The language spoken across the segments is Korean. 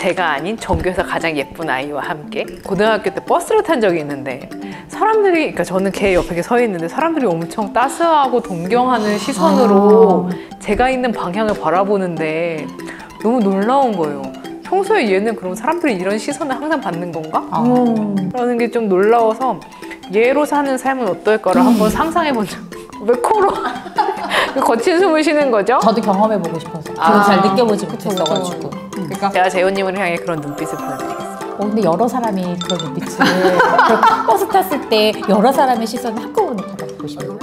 제가 아닌 전교에서 가장 예쁜 아이와 함께 고등학교 때 버스를 탄 적이 있는데 사람들이, 그러니까 저는 걔 옆에 서 있는데 사람들이 엄청 따스하고 동경하는 시선으로 제가 있는 방향을 바라보는데 너무 놀라운 거예요. 평소에 얘는 그럼 사람들이 이런 시선을 항상 받는 건가? 그러는 게 좀 놀라워서 얘로 사는 삶은 어떨 거를 한번 상상해본 적. 왜 코로 거친 숨을 쉬는 거죠? 저도 경험해보고 싶어서 그걸 잘 느껴보지 못했어가지고. 그러니까 제가 재호님을 향해 그런 눈빛을 보여드리겠습니다. 근데 여러 사람이 그런 눈빛을 버스 탔을 때 여러 사람의 시선을 한꺼번에 받아보고 싶어요.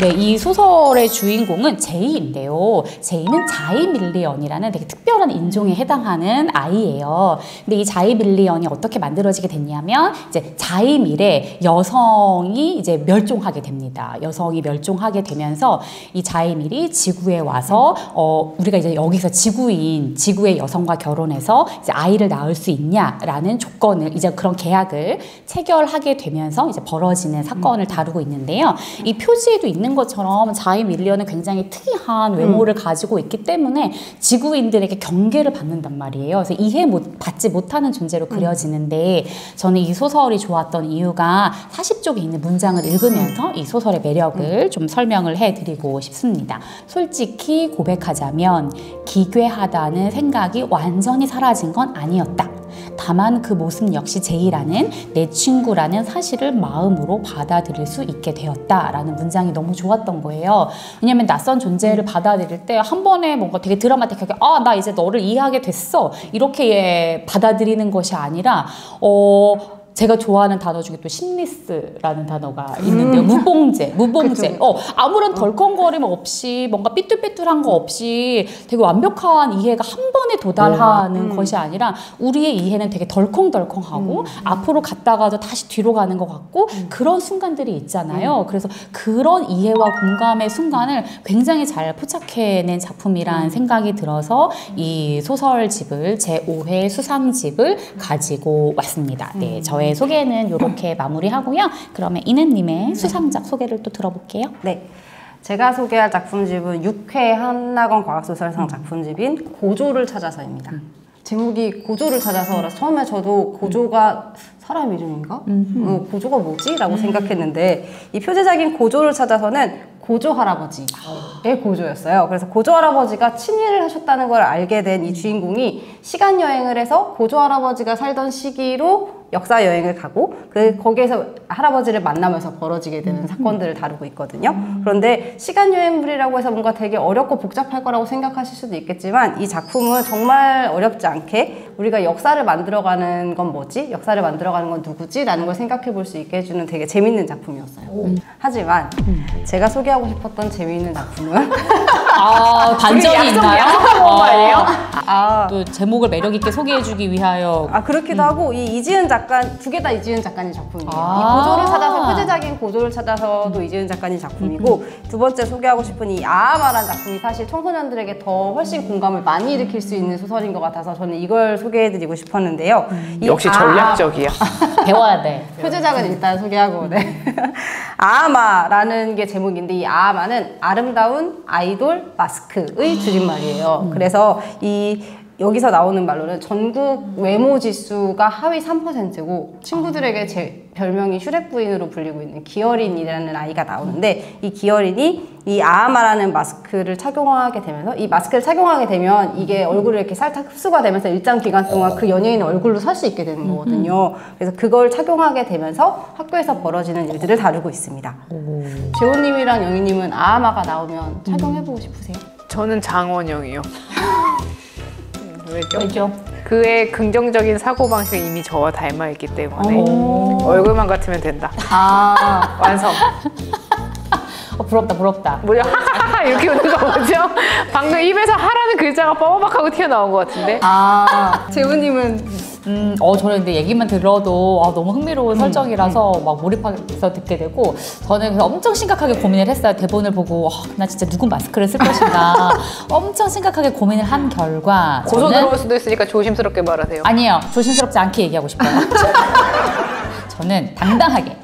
네, 이 소설의 주인공은 제이인데요. 제이는 자이 밀리언이라는 되게 특별한 인종에 해당하는 아이예요. 근데 이 자이 밀리언이 어떻게 만들어지게 됐냐면 이제 자이 밀에 여성이 이제 멸종하게 됩니다. 여성이 멸종하게 되면서 이 자이 밀이 지구에 와서 우리가 이제 여기서 지구의 여성과 결혼해서 이제 아이를 낳을 수 있냐라는 조건을 이제 그런 계약을 체결하게 되면서 이제 벌어지는 사건을 다루고 있는데요. 이 표지에도 있는 것처럼 자이 밀리언은 굉장히 특이한 외모를 가지고 있기 때문에 지구인들에게 경계를 받는단 말이에요. 그래서 받지 못하는 존재로 그려지는데 저는 이 소설이 좋았던 이유가 40쪽에 있는 문장을 읽으면서 이 소설의 매력을 좀 설명을 해드리고 싶습니다. 솔직히 고백하자면 기괴하다는 생각이 완전히 사라진 건 아니었다. 다만 그 모습 역시 제이라는 내 친구라는 사실을 마음으로 받아들일 수 있게 되었다라는 문장이 너무 좋았던 거예요. 왜냐면 낯선 존재를 받아들일 때 한 번에 뭔가 되게 드라마틱하게 나 이제 너를 이해하게 됐어 이렇게 받아들이는 것이 아니라 제가 좋아하는 단어 중에 또 심리스라는 단어가 있는데요. 무봉제. 아무런 덜컹거림 없이 뭔가 삐뚤빼뚤한 거 없이 되게 완벽한 이해가 한 번에 도달하는 것이 아니라 우리의 이해는 되게 덜컹덜컹하고 앞으로 갔다가도 다시 뒤로 가는 것 같고 그런 순간들이 있잖아요. 그래서 그런 이해와 공감의 순간을 굉장히 잘 포착해낸 작품이란 생각이 들어서 이 소설집을 제5회 수상집을 가지고 왔습니다. 네, 저의 소개는 이렇게 마무리하고요. 그러면 이는님의 수상작 소개를 또 들어볼게요. 네, 제가 소개할 작품집은 6회 한낙원 과학소설상 작품집인 고조를 찾아서입니다. 제목이 고조를 찾아서라서 처음에 저도 고조가 사람 이름인가? 고조가 뭐지? 라고 생각했는데 이 표제작인 고조를 찾아서는 고조 할아버지의 고조였어요. 그래서 고조 할아버지가 친일을 하셨다는 걸 알게 된 이 주인공이 시간 여행을 해서 고조 할아버지가 살던 시기로 역사 여행을 가고 거기에서 할아버지를 만나면서 벌어지게 되는 사건들을 다루고 있거든요. 그런데 시간 여행물이라고 해서 뭔가 되게 어렵고 복잡할 거라고 생각하실 수도 있겠지만 이 작품은 정말 어렵지 않게 우리가 역사를 만들어가는 건 뭐지? 역사를 만들어가는 건 누구지? 라는 걸 생각해 볼 수 있게 해주는 되게 재밌는 작품이었어요. 하지만 제가 소개하고 싶었던 재미있는 작품은 반전이 있나요? 또 제목을 매력 있게 소개해주기 위하여 그렇기도 하고 이 이지은 작가 두 개 다 이지은 작가님 작품이에요. 이 고조를 찾아서 표제작인 고조를 찾아서도 이지은 작가님 작품이고 두 번째 소개하고 싶은 이 아아마라는 작품이 사실 청소년들에게 더 훨씬 공감을 많이 일으킬 수 있는 소설인 것 같아서 저는 이걸 소개해드리고 싶었는데요. 역시 전략적이야. 배워야 돼. 표제작은 일단 소개하고 아아마라는 게 제목인데 이 아아마는 아름다운 아이돌 마스크의 줄임말이에요. 그래서 여기서 나오는 말로는 전국 외모 지수가 하위 3%고 친구들에게 제 별명이 슈렉 부인으로 불리고 있는 기어린이라는 아이가 나오는데 이 기어린이 이 아아마라는 마스크를 착용하게 되면서 이 마스크를 착용하게 되면 이게 얼굴에 이렇게 살짝 흡수가 되면서 일정 기간 동안 그 연예인의 얼굴로 설 수 있게 되는 거거든요. 그래서 그걸 착용하게 되면서 학교에서 벌어지는 일들을 다루고 있습니다. 재호님이랑 영희님은 아아마가 나오면 착용해보고 싶으세요? 저는 장원영이요. 왜죠? 그의 긍정적인 사고방식이 이미 저와 닮아있기 때문에 얼굴만 같으면 된다. 완성. 부럽다. 뭐죠? 하하하 이렇게 웃는 거 뭐죠? 방금 입에서 하라는 글자가 뻐벅하고 튀어나온 것 같은데? 재호님은? 저는 근데 얘기만 들어도 너무 흥미로운 설정이라서 막 몰입해서 듣게 되고 저는 그래서 엄청 심각하게 고민을 했어요. 대본을 보고 나 진짜 누구 마스크를 쓸 것인가 엄청 심각하게 고민을 한 결과 고소 들어올 수도 있으니까 조심스럽게 말하세요. 아니에요. 조심스럽지 않게 얘기하고 싶어요. 저는 당당하게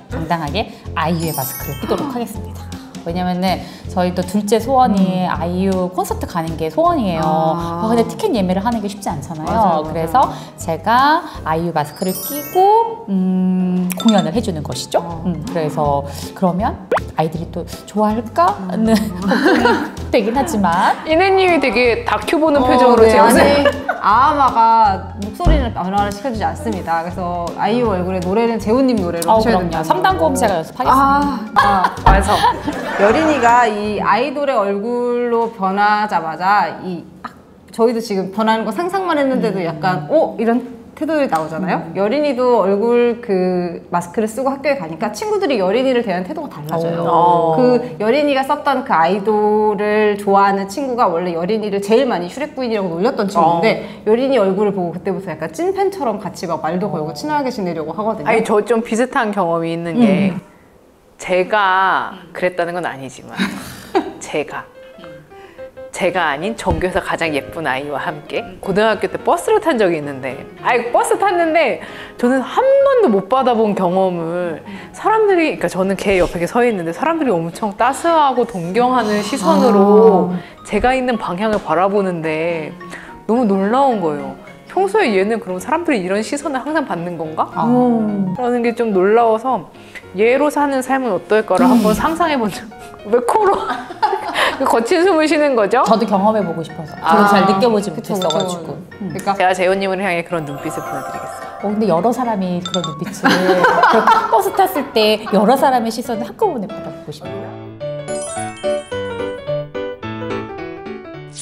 아이유의 마스크를 끼도록 하겠습니다. 왜냐면은 저희 또 둘째 소원이 아이유 콘서트 가는 게 소원이에요. 근데 티켓 예매를 하는 게 쉽지 않잖아요. 맞아요. 그래서 제가 아이유 마스크를 끼고 공연을 해주는 것이죠. 그래서 그러면 아이들이 또 좋아할까는 걱정이 되긴 하지만 이내님이 되게 다큐 보는 표정으로 네, 제 옷을 아니 아마가 목소리는 변화를 시켜주지 않습니다. 그래서 아이유 얼굴에 노래는 재훈님 노래로 하셔야 그럼요. 된다. 3단고음 제가 연습하겠습니다. 완성. 여린이가 이 아이돌의 얼굴로 변하자마자 저희도 지금 변하는 거 상상만 했는데도 약간 이런 태도들이 나오잖아요. 여린이도 얼굴 그 마스크를 쓰고 학교에 가니까 친구들이 여린이를 대하는 태도가 달라져요. 그 여린이가 썼던 그 아이돌을 좋아하는 친구가 원래 여린이를 제일 많이 슈렉부인이라고 놀렸던 친구인데 여린이 얼굴을 보고 그때부터 약간 찐팬처럼 같이 막 말도 걸고 친하게 지내려고 하거든요. 아니 저 좀 비슷한 경험이 있는 게 제가 그랬다는 건 아니지만 제가 아닌 전교에서 가장 예쁜 아이와 함께 고등학교 때 버스를 탄 적이 있는데 버스 탔는데 저는 한 번도 못 받아본 경험을 사람들이 그러니까 저는 걔 옆에 서 있는데 사람들이 엄청 따스하고 동경하는 시선으로 제가 있는 방향을 바라보는데 너무 놀라운 거예요. 평소에 얘는 그럼 사람들이 이런 시선을 항상 받는 건가? 라는 게 좀 놀라워서 얘로 사는 삶은 어떨까를 한번 상상해 본 적. 왜 코로 거친 숨을 쉬는 거죠? 저도 경험해보고 싶어서 저도 잘 느껴보지 못했어가지고. 그러니까 제가 재훈님을 향해 그런 눈빛을 보여드리겠습니다. 근데 여러 사람이 그런 눈빛을 버스 탔을 때 여러 사람의 시선을 한꺼번에 받아보고 싶어요.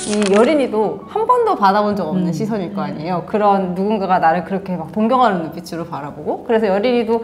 이 여린이도 한 번도 받아본 적 없는 시선일 거 아니에요. 그런 누군가가 나를 그렇게 막 동경하는 눈빛으로 바라보고 그래서 여린이도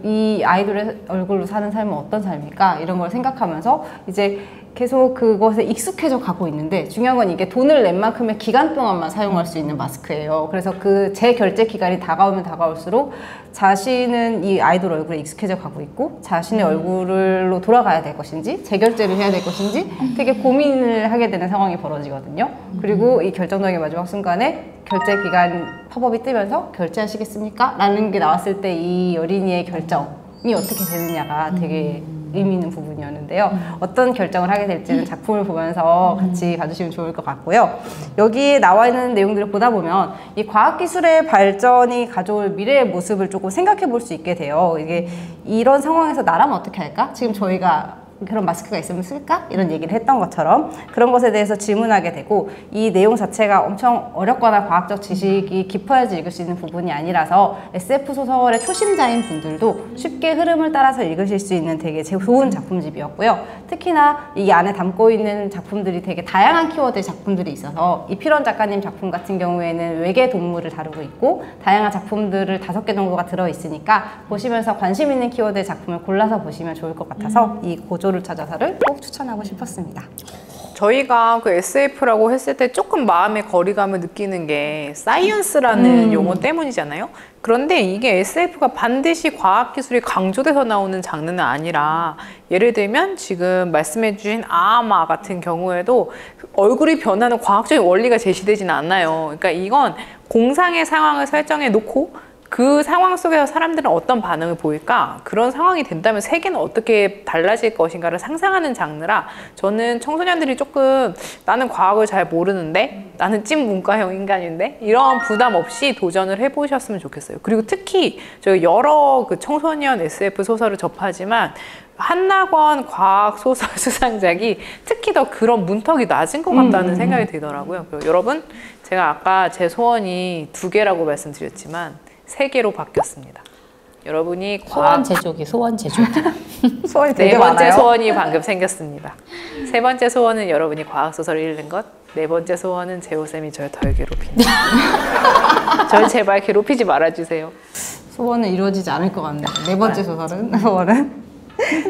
이 아이돌의 얼굴로 사는 삶은 어떤 삶일까 이런 걸 생각하면서 이제 계속 그것에 익숙해져 가고 있는데 중요한 건 이게 돈을 낸 만큼의 기간 동안만 사용할 수 있는 마스크예요. 그래서 그 재결제 기간이 다가오면 다가올수록 자신은 이 아이돌 얼굴에 익숙해져 가고 있고 자신의 얼굴로 돌아가야 될 것인지 재결제를 해야 될 것인지 되게 고민을 하게 되는 상황이 벌어지거든요. 그리고 이 결정적인 마지막 순간에 결제 기간 팝업이 뜨면서 결제하시겠습니까? 라는 게 나왔을 때 이 여린이의 결정이 어떻게 되느냐가 되게 의미 있는 부분이었는데요. 어떤 결정을 하게 될지는 작품을 보면서 같이 봐주시면 좋을 것 같고요. 여기에 나와 있는 내용들을 보다 보면 이 과학기술의 발전이 가져올 미래의 모습을 조금 생각해 볼 수 있게 돼요. 이게 이런 상황에서 나라면 어떻게 할까? 지금 저희가 그런 마스크가 있으면 쓸까? 이런 얘기를 했던 것처럼 그런 것에 대해서 질문하게 되고 이 내용 자체가 엄청 어렵거나 과학적 지식이 깊어야지 읽을 수 있는 부분이 아니라서 SF 소설의 초심자인 분들도 쉽게 흐름을 따라서 읽으실 수 있는 되게 좋은 작품집이었고요. 특히나 이 안에 담고 있는 작품들이 되게 다양한 키워드의 작품들이 있어서 이필원 작가님 작품 같은 경우에는 외계 동물을 다루고 있고 다양한 작품들을 5개 정도가 들어있으니까 보시면서 관심 있는 키워드의 작품을 골라서 보시면 좋을 것 같아서 이 고조를 찾아서를 꼭 추천하고 싶었습니다. 저희가 그 SF라고 했을 때 조금 마음의 거리감을 느끼는 게 사이언스라는 용어 때문이잖아요. 그런데 이게 SF가 반드시 과학기술이 강조돼서 나오는 장르는 아니라 예를 들면 지금 말씀해주신 아마 같은 경우에도 얼굴이 변하는 과학적인 원리가 제시되지는 않아요. 그러니까 이건 공상의 상황을 설정해 놓고 그 상황 속에서 사람들은 어떤 반응을 보일까? 그런 상황이 된다면 세계는 어떻게 달라질 것인가를 상상하는 장르라 저는 청소년들이 조금 나는 과학을 잘 모르는데 나는 찐 문과형 인간인데 이런 부담 없이 도전을 해보셨으면 좋겠어요. 그리고 특히 저희 여러 그 청소년 SF 소설을 접하지만 한낙원 과학소설 수상작이 특히 더 그런 문턱이 낮은 것 같다는 생각이 들더라고요. 그리고 여러분 제가 아까 제 소원이 2개라고 말씀드렸지만 3개로 바뀌었습니다. 여러분이 소원 제조기, 소원 제조기. 소원이 되게 4번째 많아요. 소원이 방금 생겼습니다. 3번째 소원은 여러분이 과학소설을 읽는 것. 4번째 소원은 재호쌤이 저를 덜 괴롭히는 것. 저를 제발 괴롭히지 말아주세요. 소원은 이루어지지 않을 것 같네요. 4번째 소원은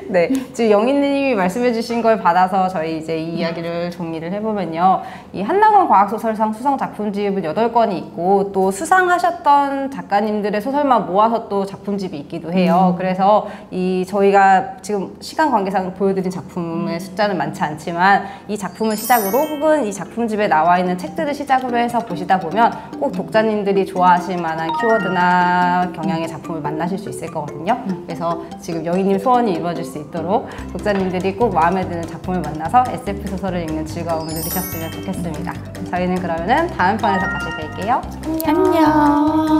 네, 지금 영희님이 말씀해주신 걸 받아서 저희 이제 이 이야기를 정리를 해보면요. 이 한낙원 과학소설상 수상 작품집은 8권이 있고 또 수상하셨던 작가님들의 소설만 모아서 또 작품집이 있기도 해요. 그래서 이 저희가 지금 시간 관계상 보여드린 작품의 숫자는 많지 않지만 이 작품을 시작으로 혹은 이 작품집에 나와 있는 책들을 시작으로 해서 보시다 보면 꼭 독자님들이 좋아하실 만한 키워드나 경향의 작품을 만나실 수 있을 거거든요. 그래서 지금 영희님 소원이 이루어질 수 있도록 독자님들이 꼭 마음에 드는 작품을 만나서 SF 소설을 읽는 즐거움을 누리셨으면 좋겠습니다. 저희는 그러면은 다음 편에서 다시 뵐게요. 안녕.